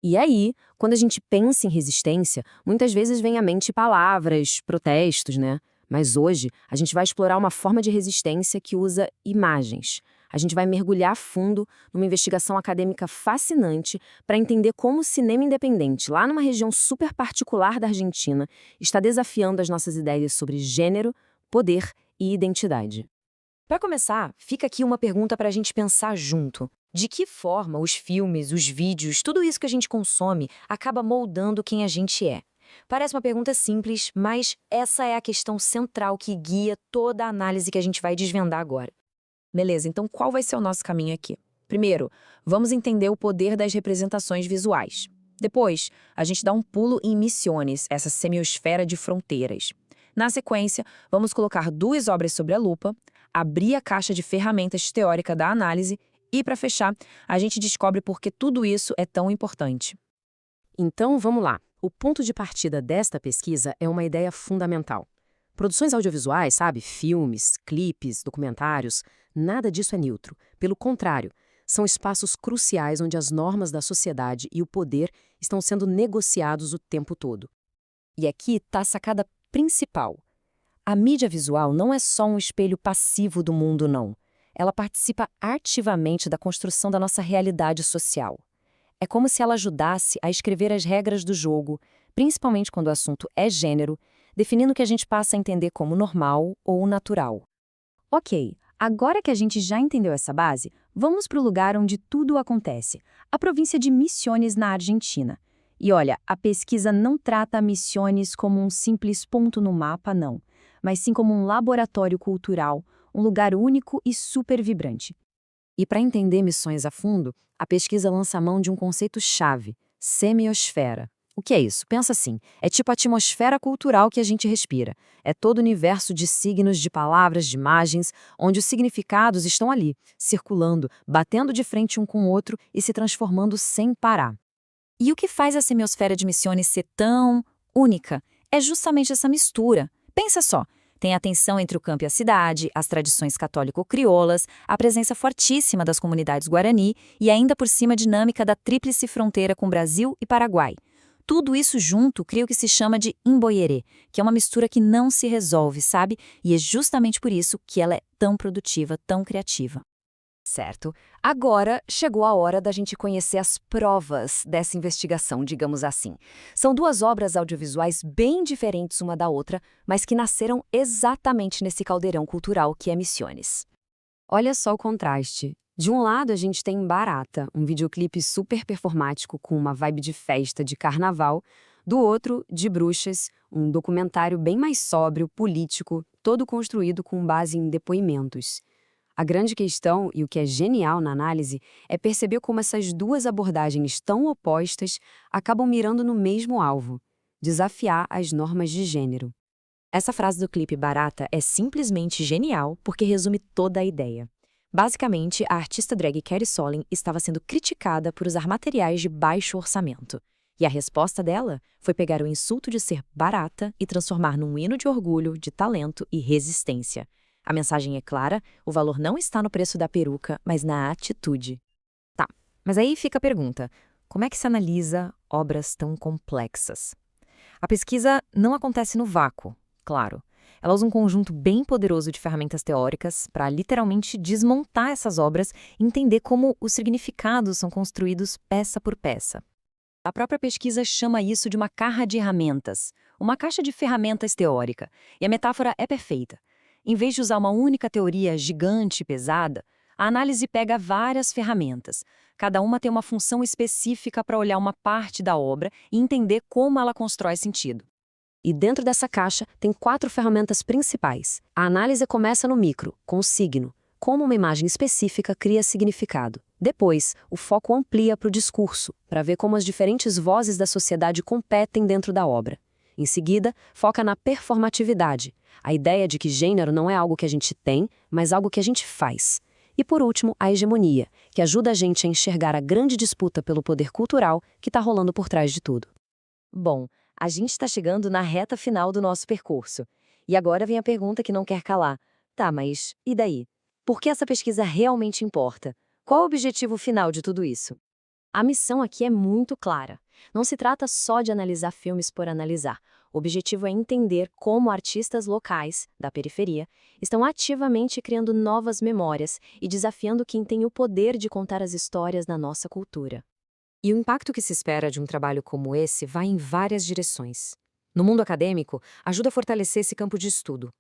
E aí, quando a gente pensa em resistência, muitas vezes vem à mente palavras, protestos, né? Mas hoje, a gente vai explorar uma forma de resistência que usa imagens. A gente vai mergulhar a fundo numa investigação acadêmica fascinante para entender como o cinema independente, lá numa região super particular da Argentina, está desafiando as nossas ideias sobre gênero, poder e identidade. Para começar, fica aqui uma pergunta para a gente pensar junto. De que forma os filmes, os vídeos, tudo isso que a gente consome acaba moldando quem a gente é? Parece uma pergunta simples, mas essa é a questão central que guia toda a análise que a gente vai desvendar agora. Beleza, então qual vai ser o nosso caminho aqui? Primeiro, vamos entender o poder das representações visuais. Depois, a gente dá um pulo em Misiones, essa semiosfera de fronteiras. Na sequência, vamos colocar duas obras sobre a lupa, abrir a caixa de ferramentas teórica da análise e, para fechar, a gente descobre por que tudo isso é tão importante. Então, vamos lá. O ponto de partida desta pesquisa é uma ideia fundamental. Produções audiovisuais, sabe? Filmes, clipes, documentários, nada disso é neutro. Pelo contrário, são espaços cruciais onde as normas da sociedade e o poder estão sendo negociados o tempo todo. E aqui está a sacada principal. A mídia visual não é só um espelho passivo do mundo, não. Ela participa ativamente da construção da nossa realidade social. É como se ela ajudasse a escrever as regras do jogo, principalmente quando o assunto é gênero, definindo o que a gente passa a entender como normal ou natural. Ok, agora que a gente já entendeu essa base, vamos para o lugar onde tudo acontece, a província de Misiones, na Argentina. E olha, a pesquisa não trata Misiones como um simples ponto no mapa, não, mas sim como um laboratório cultural, um lugar único e super vibrante. E para entender missões a fundo, a pesquisa lança a mão de um conceito-chave, semiosfera. O que é isso? Pensa assim, é tipo a atmosfera cultural que a gente respira. É todo o universo de signos, de palavras, de imagens, onde os significados estão ali, circulando, batendo de frente um com o outro e se transformando sem parar. E o que faz a semiosfera de Misiones ser tão única é justamente essa mistura. Pensa só, tem a tensão entre o campo e a cidade, as tradições católico-crioulas, a presença fortíssima das comunidades guarani e ainda por cima a dinâmica da tríplice fronteira com Brasil e Paraguai. Tudo isso junto cria o que se chama de imboierê, que é uma mistura que não se resolve, sabe? E é justamente por isso que ela é tão produtiva, tão criativa. Certo. Agora chegou a hora da gente conhecer as provas dessa investigação, digamos assim. São duas obras audiovisuais bem diferentes uma da outra, mas que nasceram exatamente nesse caldeirão cultural que é Misiones. Olha só o contraste. De um lado, a gente tem Barata, um videoclipe super performático com uma vibe de festa, de carnaval. Do outro, De Bruxas, um documentário bem mais sóbrio, político, todo construído com base em depoimentos. A grande questão, e o que é genial na análise, é perceber como essas duas abordagens tão opostas acabam mirando no mesmo alvo: desafiar as normas de gênero. Essa frase do clipe Barata é simplesmente genial porque resume toda a ideia. Basicamente, a artista drag Kerry Solin estava sendo criticada por usar materiais de baixo orçamento. E a resposta dela foi pegar o insulto de ser barata e transformar num hino de orgulho, de talento e resistência. A mensagem é clara, o valor não está no preço da peruca, mas na atitude. Tá, mas aí fica a pergunta: como é que se analisa obras tão complexas? A pesquisa não acontece no vácuo, claro. Ela usa um conjunto bem poderoso de ferramentas teóricas para literalmente desmontar essas obras e entender como os significados são construídos peça por peça. A própria pesquisa chama isso de uma carra de ferramentas, uma caixa de ferramentas teórica, e a metáfora é perfeita. Em vez de usar uma única teoria gigante e pesada, a análise pega várias ferramentas. Cada uma tem uma função específica para olhar uma parte da obra e entender como ela constrói sentido. E dentro dessa caixa tem 4 ferramentas principais. A análise começa no micro, com o signo, como uma imagem específica cria significado. Depois, o foco amplia para o discurso, para ver como as diferentes vozes da sociedade competem dentro da obra. Em seguida, foca na performatividade, a ideia de que gênero não é algo que a gente tem, mas algo que a gente faz. E por último, a hegemonia, que ajuda a gente a enxergar a grande disputa pelo poder cultural que está rolando por trás de tudo. Bom, a gente está chegando na reta final do nosso percurso. E agora vem a pergunta que não quer calar. Tá, mas e daí? Por que essa pesquisa realmente importa? Qual o objetivo final de tudo isso? A missão aqui é muito clara. Não se trata só de analisar filmes por analisar. O objetivo é entender como artistas locais, da periferia, estão ativamente criando novas memórias e desafiando quem tem o poder de contar as histórias da nossa cultura. E o impacto que se espera de um trabalho como esse vai em várias direções. No mundo acadêmico, ajuda a fortalecer esse campo de estudo.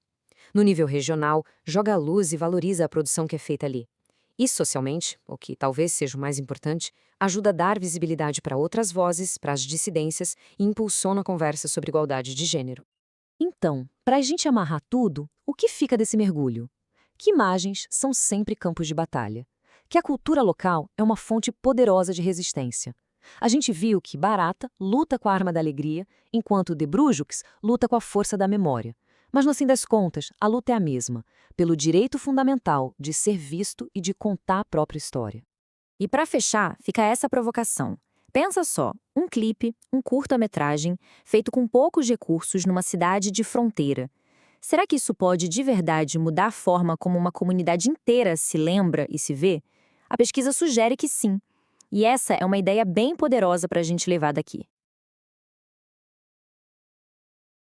No nível regional, joga à luz e valoriza a produção que é feita ali. E socialmente, o que talvez seja o mais importante, ajuda a dar visibilidade para outras vozes, para as dissidências e impulsiona a conversa sobre igualdade de gênero. Então, para a gente amarrar tudo, o que fica desse mergulho? Que imagens são sempre campos de batalha? Que a cultura local é uma fonte poderosa de resistência. A gente viu que Barata luta com a arma da alegria, enquanto De Brujux luta com a força da memória. Mas, no fim das contas, a luta é a mesma, pelo direito fundamental de ser visto e de contar a própria história. E para fechar, fica essa provocação. Pensa só, um clipe, um curta-metragem, feito com poucos recursos numa cidade de fronteira. Será que isso pode de verdade mudar a forma como uma comunidade inteira se lembra e se vê? A pesquisa sugere que sim. E essa é uma ideia bem poderosa para a gente levar daqui.